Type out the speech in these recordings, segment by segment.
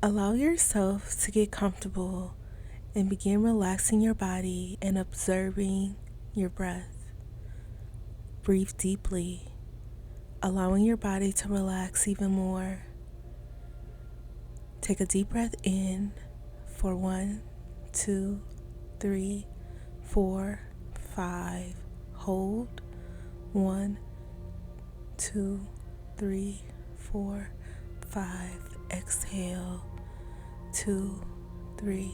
Allow yourself to get comfortable and begin relaxing your body and observing your breath. Breathe deeply, allowing your body to relax even more. Take a deep breath in for 1, 2, 3, 4, 5. Hold 1, 2, 3, 4, 5. Exhale 2, 3,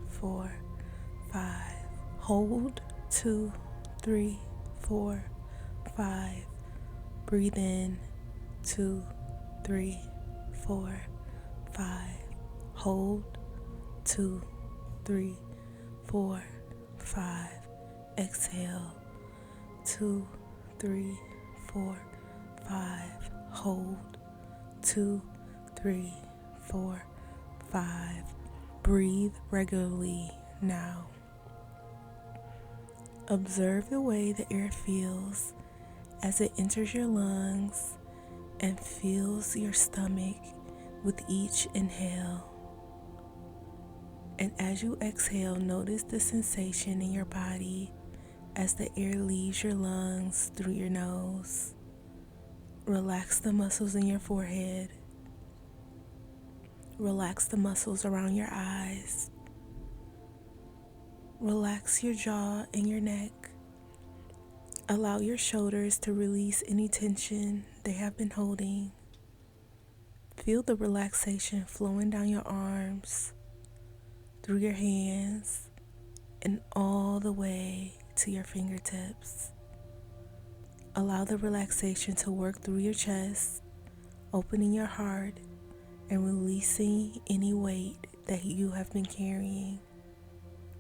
4, 5. Hold 2, 3, 4, 5. Breathe in 2, 3, 4, 5. Hold 2, 3, 4, 5. Exhale 2, 3, 4, 5. Hold 2, 3, 4, 5. Breathe regularly now. Observe the way the air feels as it enters your lungs and fills your stomach with each inhale. And as you exhale, notice the sensation in your body as the air leaves your lungs through your nose. Relax the muscles in your forehead. Relax the muscles around your eyes. Relax your jaw and your neck. Allow your shoulders to release any tension they have been holding. Feel the relaxation flowing down your arms, through your hands, and all the way to your fingertips. Allow the relaxation to work through your chest, opening your heart and releasing any weight that you have been carrying.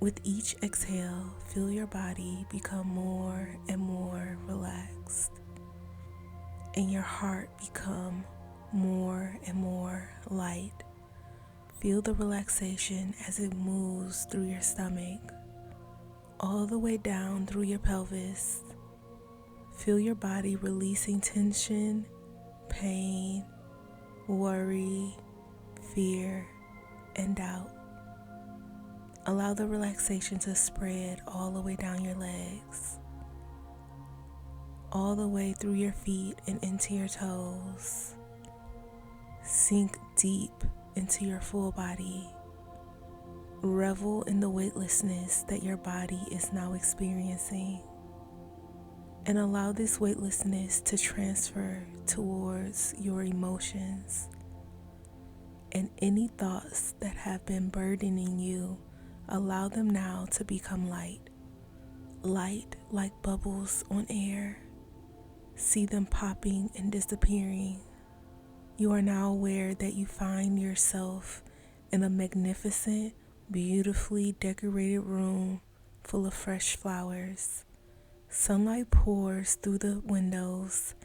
With each exhale, feel your body become more and more relaxed, and your heart become more and more light. Feel the relaxation as it moves through your stomach, all the way down through your pelvis. Feel your body releasing tension, pain, worry, fear, and doubt. Allow the relaxation to spread all the way down your legs, all the way through your feet and into your toes. Sink deep into your full body. Revel in the weightlessness that your body is now experiencing. And allow this weightlessness to transfer towards your emotions and any thoughts that have been burdening you. Allow them now to become light. Light like bubbles on air. See them popping and disappearing. You are now aware that you find yourself in a magnificent, beautifully decorated room full of fresh flowers. Sunlight pours through the windows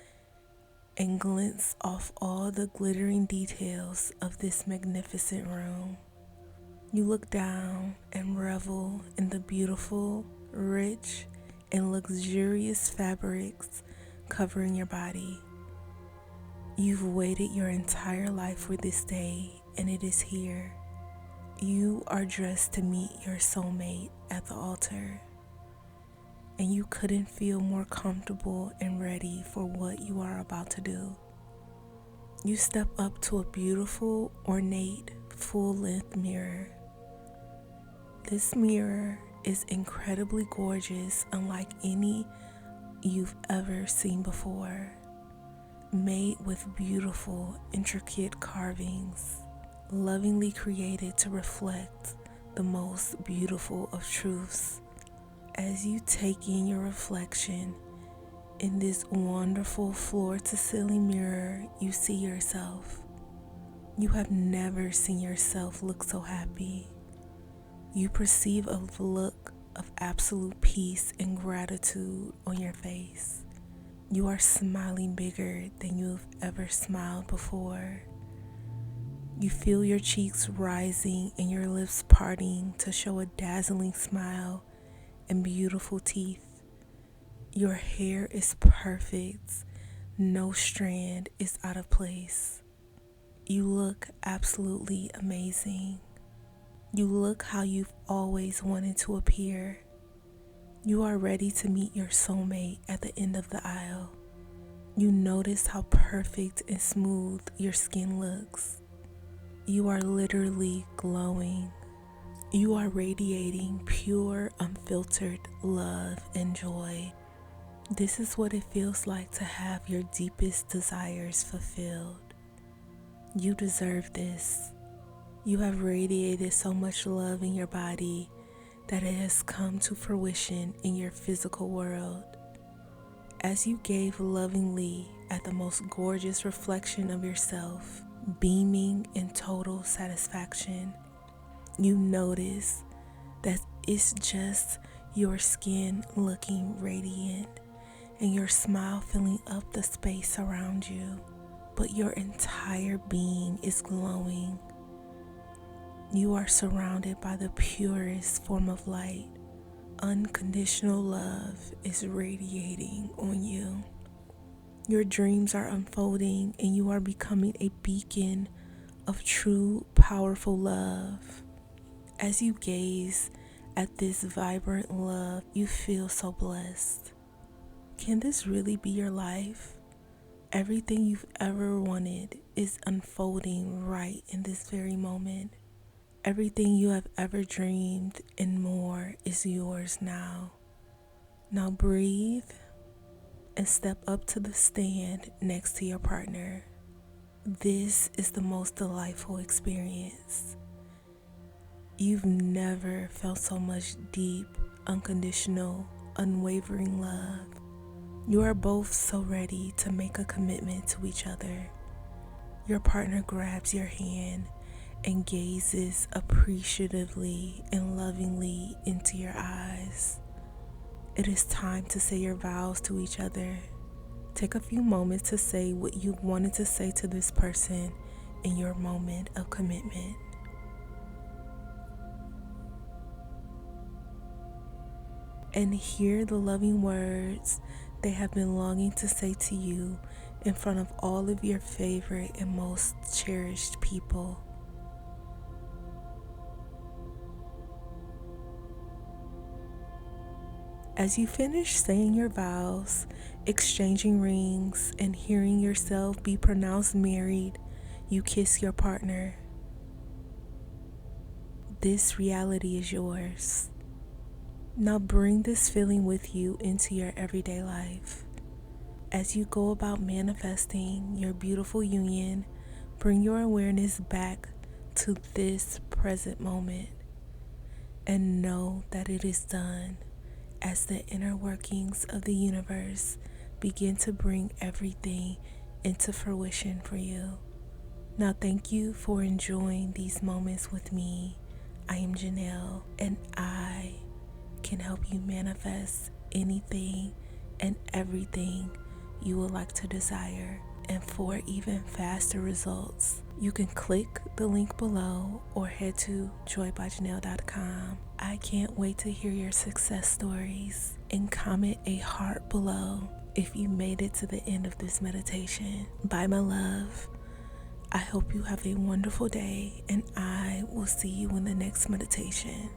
and glints off all the glittering details of this magnificent room. You look down and revel in the beautiful, rich, and luxurious fabrics covering your body. You've waited your entire life for this day, and it is here. You are dressed to meet your soulmate at the altar, and you couldn't feel more comfortable and ready for what you are about to do. You step up to a beautiful, ornate, full-length mirror. This mirror is incredibly gorgeous, unlike any you've ever seen before. Made with beautiful, intricate carvings, lovingly created to reflect the most beautiful of truths. As you take in your reflection in this wonderful floor-to-ceiling mirror, you see yourself. You have never seen yourself look so happy. You perceive a look of absolute peace and gratitude on your face. You are smiling bigger than you've ever smiled before. You feel your cheeks rising and your lips parting to show a dazzling smile and beautiful teeth. Your hair is perfect. No strand is out of place. You look absolutely amazing. You look how you've always wanted to appear. You are ready to meet your soulmate at the end of the aisle. You notice how perfect and smooth your skin looks. You are literally glowing. You are radiating pure, unfiltered love and joy. This is what it feels like to have your deepest desires fulfilled. You deserve this. You have radiated so much love in your body that it has come to fruition in your physical world. As you gave lovingly at the most gorgeous reflection of yourself, beaming in total satisfaction, you notice that it's just your skin looking radiant and your smile filling up the space around you, but your entire being is glowing. You are surrounded by the purest form of light. Unconditional love is radiating on you. Your dreams are unfolding and you are becoming a beacon of true, powerful love. As you gaze at this vibrant love, you feel so blessed. Can this really be your life? Everything you've ever wanted is unfolding right in this very moment. Everything you have ever dreamed and more is yours now. Now breathe and step up to the stand next to your partner. This is the most delightful experience. You've never felt so much deep, unconditional, unwavering love. You are both so ready to make a commitment to each other. Your partner grabs your hand and gazes appreciatively and lovingly into your eyes. It is time to say your vows to each other. Take a few moments to say what you wanted to say to this person in your moment of commitment. And hear the loving words they have been longing to say to you in front of all of your favorite and most cherished people. As you finish saying your vows, exchanging rings, and hearing yourself be pronounced married, you kiss your partner. This reality is yours. Now bring this feeling with you into your everyday life. As you go about manifesting your beautiful union, bring your awareness back to this present moment and know that it is done. As the inner workings of the universe begin to bring everything into fruition for you. Now thank you for enjoying these moments with me. I am Janell, and I can help you manifest anything and everything you would like to desire. And for even faster results, you can click the link below or head to joybyjanell.com. I can't wait to hear your success stories, and comment a heart below if you made it to the end of this meditation. Bye, my love. I hope you have a wonderful day, and I will see you in the next meditation.